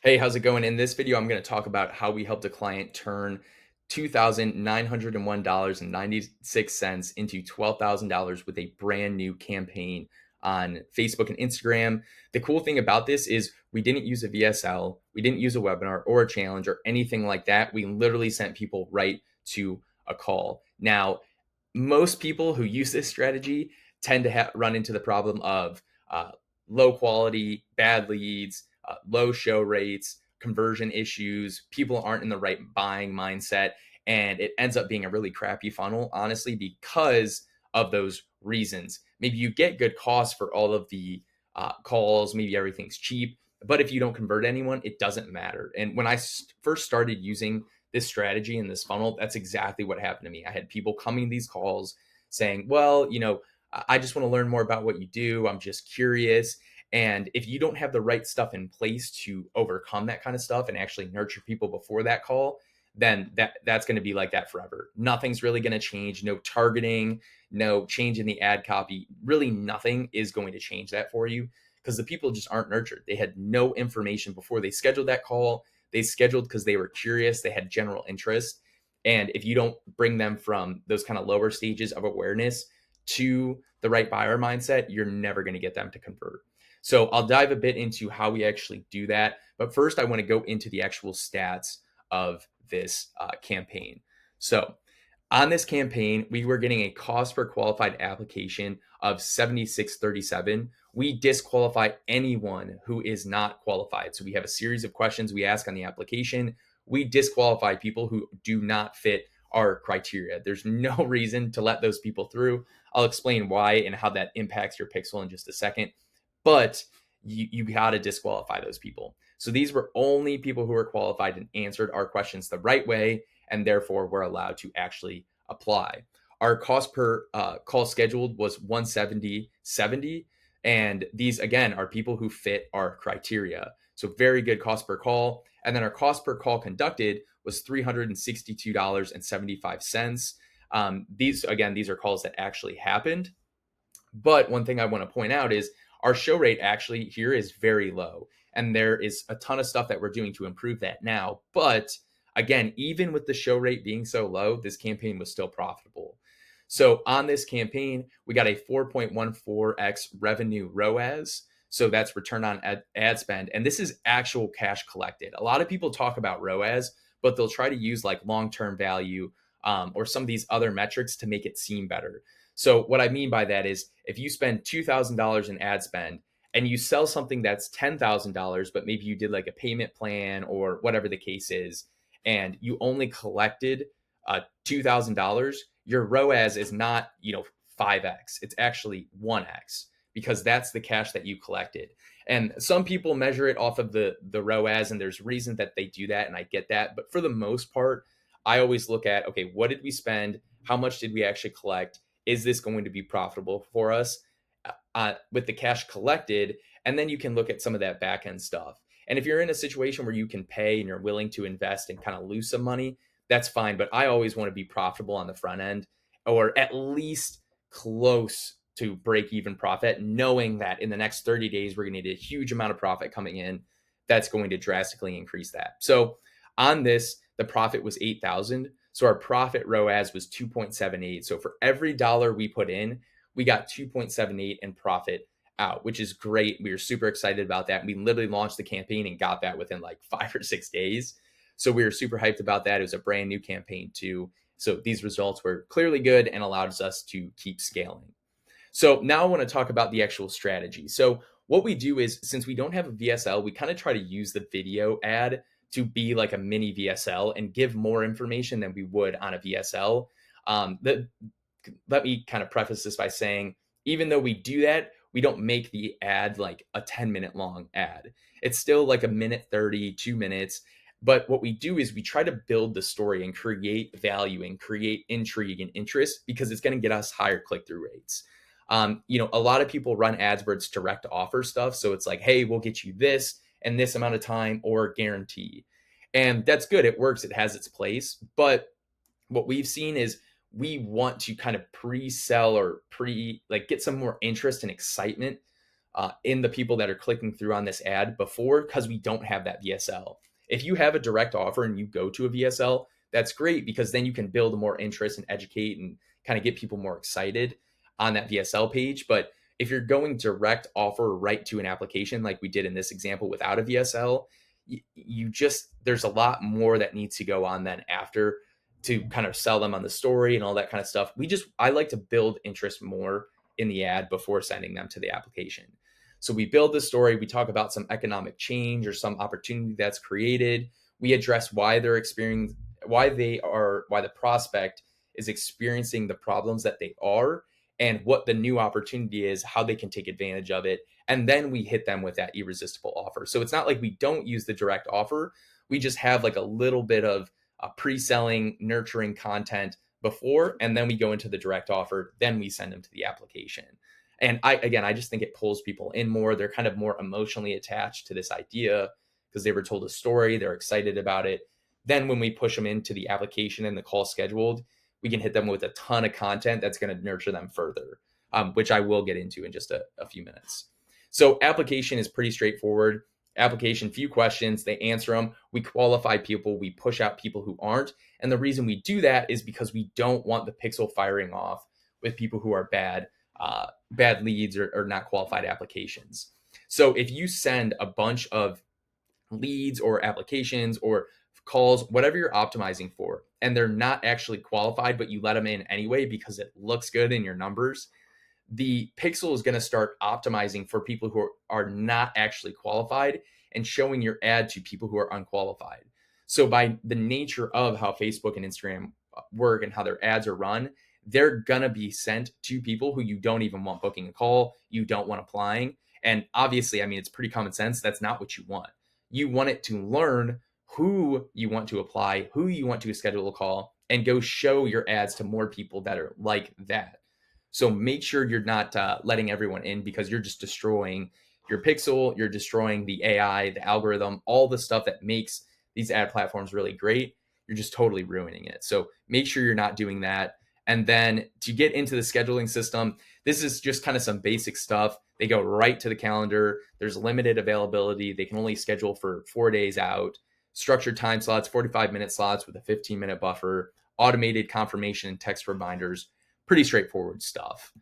Hey, how's it going? In this video, I'm going to talk about how we helped a client turn $2,901.96 into $12,000 with a brand new campaign on Facebook and Instagram. The cool thing about this is we didn't use a VSL, we didn't use a webinar or a challenge or anything like that. We literally sent people right to a call. Now, most people who use this strategy tend to run into the problem of low quality, bad leads, low show rates, conversion issues. People aren't in the right buying mindset. And it ends up being a really crappy funnel, honestly, because of those reasons. Maybe you get good costs for all of the calls, maybe everything's cheap. But if you don't convert anyone, it doesn't matter. And when I first started using this strategy and this funnel, that's exactly what happened to me. I had people coming these calls saying, well, I just want to learn more about what you do. I'm just curious. And if you don't have the right stuff in place to overcome that kind of stuff and actually nurture people before that call, then that's going to be like that forever. Nothing's really going to change. No targeting, no change in the ad copy. Really nothing is going to change that for you because the people just aren't nurtured. They had no information before they scheduled that call. They scheduled because they were curious, they had general interest. And if you don't bring them from those kind of lower stages of awareness to the right buyer mindset, you're never going to get them to convert. So I'll dive a bit into how we actually do that. But first, I want to go into the actual stats of this campaign. So on this campaign, we were getting a cost per qualified application of 76.37. We disqualify anyone who is not qualified. So we have a series of questions we ask on the application. We disqualify people who do not fit our criteria. There's no reason to let those people through. I'll explain why and how that impacts your pixel in just a second. But you got to disqualify those people. So these were only people who were qualified and answered our questions the right way, and therefore we're allowed to actually apply. Our cost per call scheduled was 170.70, and these again are people who fit our criteria. So very good cost per call. And then our cost per call conducted was $362.75. These are calls that actually happened. But one thing I want to point out is our show rate actually here is very low. And there is a ton of stuff that we're doing to improve that now. But again, even with the show rate being so low, this campaign was still profitable. So on this campaign, we got a 4.14x revenue ROAS. So that's return on ad spend. And this is actual cash collected. A lot of people talk about ROAS, but they'll try to use like long-term value or some of these other metrics to make it seem better. So what I mean by that is if you spend $2,000 in ad spend and you sell something that's $10,000, but maybe you did like a payment plan or whatever the case is, and you only collected $2,000, your ROAS is not, 5x. It's actually 1x because that's the cash that you collected. And some people measure it off of the ROAS, and there's reason that they do that, and I get that. But for the most part, I always look at, okay, what did we spend? How much did we actually collect? Is this going to be profitable for us with the cash collected? And then you can look at some of that back end stuff. And if you're in a situation where you can pay and you're willing to invest and kind of lose some money, that's fine. But I always want to be profitable on the front end, or at least close to break even profit, knowing that in the next 30 days, we're going to need a huge amount of profit coming in. That's going to drastically increase that. So on this, the profit was 8,000. So our profit ROAS was 2.78. So for every dollar we put in, we got 2.78 in profit out, which is great. We were super excited about that. We literally launched the campaign and got that within like 5 or 6 days. So we were super hyped about that. It was a brand new campaign too. So these results were clearly good and allowed us to keep scaling. So now I want to talk about the actual strategy. So what we do is, since we don't have a VSL, we kind of try to use the video ad to be like a mini VSL and give more information than we would on a VSL. Let me kind of preface this by saying, even though we do that, we don't make the ad like a 10-minute long ad. It's still like a minute 30, 2 minutes. But what we do is we try to build the story and create value and create intrigue and interest because it's going to get us higher click-through rates. A lot of people run ads where it's direct offer stuff. So it's like, hey, we'll get you this in this amount of time or guarantee. And that's good. It works. It has its place. But what we've seen is we want to kind of pre-sell or get some more interest and excitement in the people that are clicking through on this ad before, because we don't have that VSL. If you have a direct offer and you go to a VSL, that's great, because then you can build more interest and educate and kind of get people more excited on that VSL page. But if you're going direct offer right to an application, like we did in this example without a VSL, you just, there's a lot more that needs to go on then after to kind of sell them on the story and all that kind of stuff. I like to build interest more in the ad before sending them to the application. So we build the story, we talk about some economic change or some opportunity that's created. We address why they're experiencing, why the prospect is experiencing the problems that they are, and what the new opportunity is, how they can take advantage of it. And then we hit them with that irresistible offer. So it's not like we don't use the direct offer. We just have like a little bit of pre-selling, nurturing content before, and then we go into the direct offer. Then we send them to the application. And I just think it pulls people in more. They're kind of more emotionally attached to this idea because they were told a story. They're excited about it. Then when we push them into the application and the call scheduled, we can hit them with a ton of content that's going to nurture them further, which I will get into in just a few minutes. So application is pretty straightforward. Application, few questions, they answer them. We qualify people, we push out people who aren't. And the reason we do that is because we don't want the pixel firing off with people who are bad leads or not qualified applications. So if you send a bunch of leads or applications or calls, whatever you're optimizing for, and they're not actually qualified, but you let them in anyway because it looks good in your numbers, the pixel is going to start optimizing for people who are not actually qualified and showing your ad to people who are unqualified. So by the nature of how Facebook and Instagram work and how their ads are run, they're going to be sent to people who you don't even want booking a call, you don't want applying. And obviously, I mean, it's pretty common sense. That's not what you want. You want it to learn who you want to apply, who you want to schedule a call, and go show your ads to more people that are like that. So make sure you're not letting everyone in, because you're just destroying your pixel, you're destroying the AI, the algorithm, all the stuff that makes these ad platforms really great. You're just totally ruining it. So make sure you're not doing that. And then to get into the scheduling system, this is just kind of some basic stuff. They go right to the calendar. There's limited availability. They can only schedule for 4 days out. Structured time slots, 45-minute slots with a 15-minute buffer, automated confirmation and text reminders. Pretty straightforward stuff.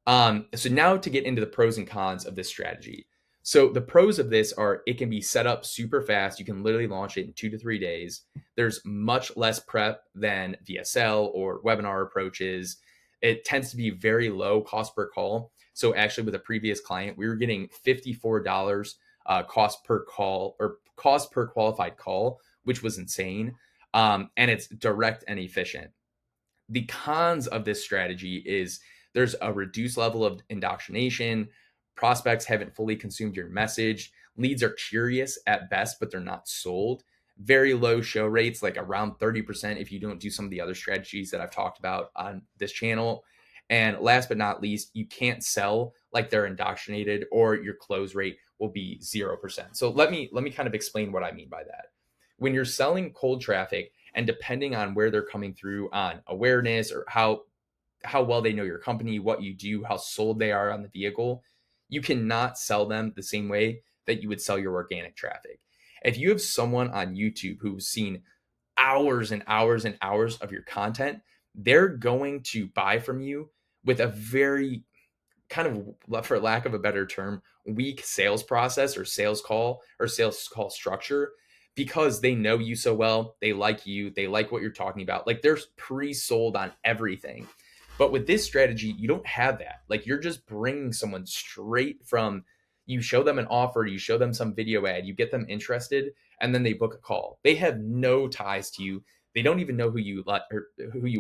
So now to get into the pros and cons of this strategy. So the pros of this are it can be set up super fast. You can literally launch it in 2 to 3 days. There's much less prep than VSL or webinar approaches. It tends to be very low cost per call. So actually with a previous client, we were getting $54 cost per call, or cost per qualified call, which was insane. And it's direct and efficient. The cons of this strategy is there's a reduced level of indoctrination. Prospects haven't fully consumed your message. Leads are curious at best, but they're not sold. Very low show rates, like around 30% if you don't do some of the other strategies that I've talked about on this channel. And last but not least, you can't sell like they're indoctrinated, or your close rate will be 0%. So let me kind of explain what I mean by that. When you're selling cold traffic, and depending on where they're coming through on awareness or how well they know your company, what you do, how sold they are on the vehicle, you cannot sell them the same way that you would sell your organic traffic. If you have someone on YouTube who's seen hours and hours and hours of your content, they're going to buy from you with a very kind of, for lack of a better term, weak sales process or sales call structure, because they know you so well. They like you. They like what you're talking about. Like, they're pre-sold on everything. But with this strategy, you don't have that. Like, you're just bringing someone straight from, you show them an offer, you show them some video ad, you get them interested, and then they book a call. They have no ties to you. They don't even know who you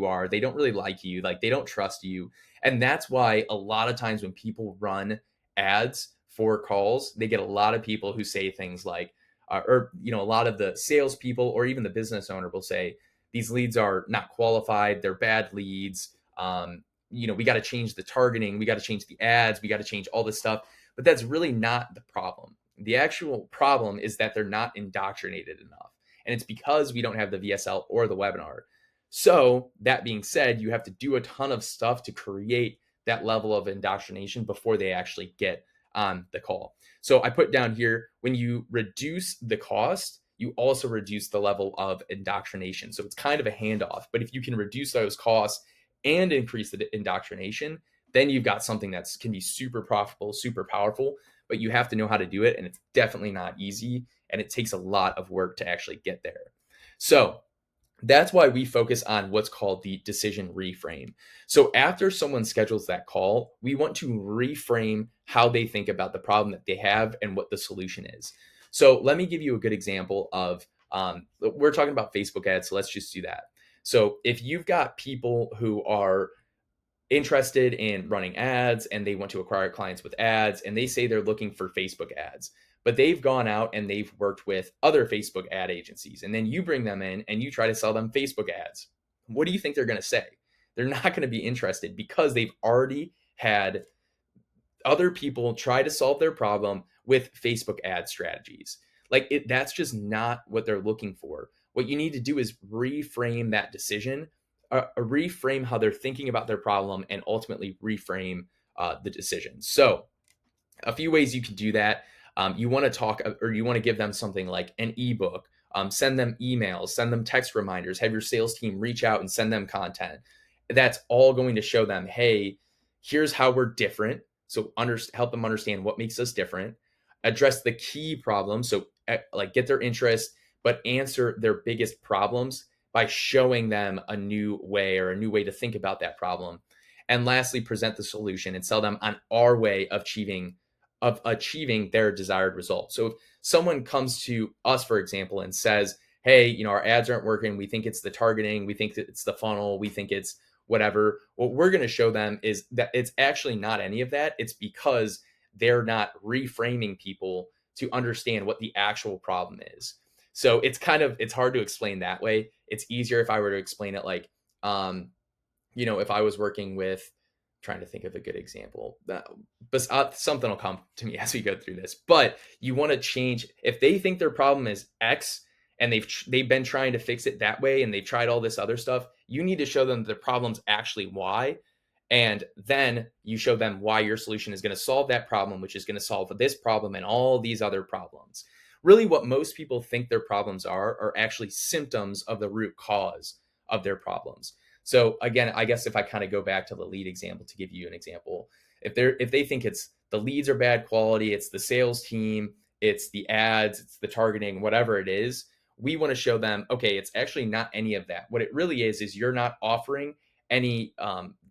are. They don't really like you. Like, they don't trust you. And that's why a lot of times when people run ads for calls, they get a lot of people who say things like, a lot of the salespeople or even the business owner will say, these leads are not qualified. They're bad leads. We got to change the targeting. We got to change the ads. We got to change all this stuff. But that's really not the problem. The actual problem is that they're not indoctrinated enough. And it's because we don't have the VSL or the webinar. So that being said, you have to do a ton of stuff to create that level of indoctrination before they actually get on the call. So I put down here, when you reduce the cost, you also reduce the level of indoctrination. So it's kind of a handoff. But if you can reduce those costs and increase the indoctrination, then you've got something that can be super profitable, super powerful, but you have to know how to do it. And it's definitely not easy. And it takes a lot of work to actually get there. So that's why we focus on what's called the decision reframe. So after someone schedules that call, we want to reframe how they think about the problem that they have and what the solution is. So let me give you a good example of, we're talking about Facebook ads, so let's just do that. So if you've got people who are interested in running ads and they want to acquire clients with ads, and they say they're looking for Facebook ads, but they've gone out and they've worked with other Facebook ad agencies, and then you bring them in and you try to sell them Facebook ads, what do you think they're going to say? They're not going to be interested because they've already had other people try to solve their problem with Facebook ad strategies. That's just not what they're looking for. What you need to do is reframe that decision, reframe how they're thinking about their problem, and ultimately reframe the decision. So a few ways you can do that. You want to talk, or you want to give them something like an ebook, send them emails, send them text reminders, have your sales team reach out and send them content. That's all going to show them, hey, here's how we're different. So help them understand what makes us different, address the key problems. So get their interest, but answer their biggest problems by showing them a new way, or a new way to think about that problem. And lastly, present the solution and sell them on our way of achieving their desired result. So if someone comes to us, for example, and says, hey, our ads aren't working, we think it's the targeting, we think that it's the funnel, we think it's whatever, what we're going to show them is that it's actually not any of that. It's because they're not reframing people to understand what the actual problem is. So it's hard to explain that way. It's easier if I were to explain it like, if I was working with, trying to think of a good example, but something will come to me as we go through this. But you want to change, if they think their problem is X and they've been trying to fix it that way and they've tried all this other stuff, you need to show them the problem's actually Y. And then you show them why your solution is going to solve that problem, which is going to solve this problem and all these other problems. Really, what most people think their problems are actually symptoms of the root cause of their problems. So again, I guess if I kind of go back to the lead example to give you an example, if they think it's the leads are bad quality, it's the sales team, it's the ads, it's the targeting, whatever it is, we want to show them, okay, it's actually not any of that. What it really is you're not offering any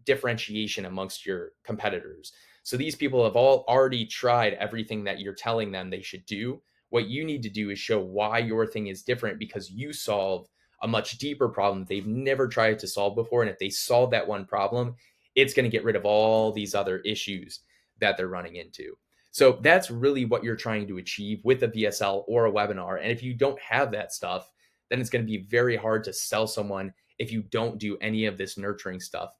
differentiation amongst your competitors. So these people have all already tried everything that you're telling them they should do. What you need to do is show why your thing is different, because you solve a much deeper problem they've never tried to solve before. And if they solve that one problem, it's going to get rid of all these other issues that they're running into. So that's really what you're trying to achieve with a VSL or a webinar. And if you don't have that stuff, then it's going to be very hard to sell someone if you don't do any of this nurturing stuff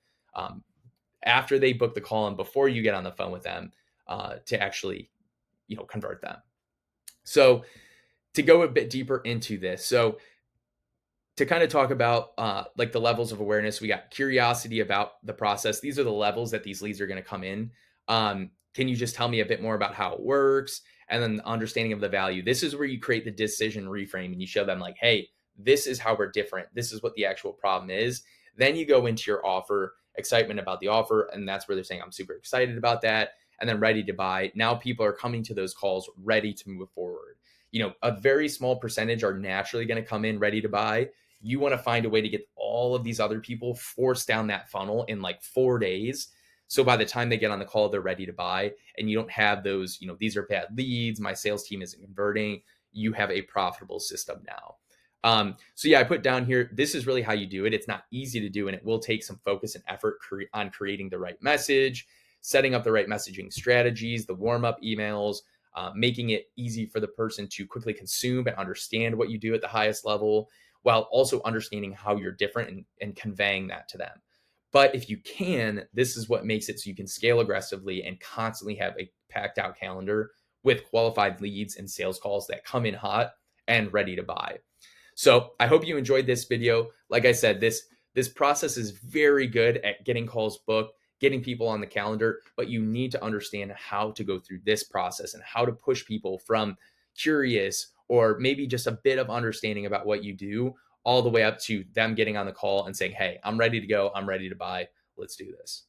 after they book the call and before you get on the phone with them to actually, convert them. So to go a bit deeper into this, so to kind of talk about the levels of awareness, we got curiosity about the process. These are the levels that these leads are going to come in. Can you just tell me a bit more about how it works? And then the understanding of the value. This is where you create the decision reframe and you show them like, hey, this is how we're different. This is what the actual problem is. Then you go into your offer, excitement about the offer. And that's where they're saying, I'm super excited about that. And then ready to buy. Now people are coming to those calls ready to move forward. A very small percentage are naturally going to come in ready to buy. You want to find a way to get all of these other people forced down that funnel in like 4 days. So by the time they get on the call, they're ready to buy, and you don't have those, these are bad leads, my sales team isn't converting. You have a profitable system now. So yeah, I put down here, this is really how you do it. It's not easy to do, and it will take some focus and effort on creating the right message, setting up the right messaging strategies, the warm-up emails, making it easy for the person to quickly consume and understand what you do at the highest level, while also understanding how you're different and conveying that to them. But if you can, this is what makes it so you can scale aggressively and constantly have a packed out calendar with qualified leads and sales calls that come in hot and ready to buy. So I hope you enjoyed this video. Like I said, this process is very good at getting calls booked, getting people on the calendar, but you need to understand how to go through this process and how to push people from curious or maybe just a bit of understanding about what you do all the way up to them getting on the call and saying, hey, I'm ready to go. I'm ready to buy. Let's do this.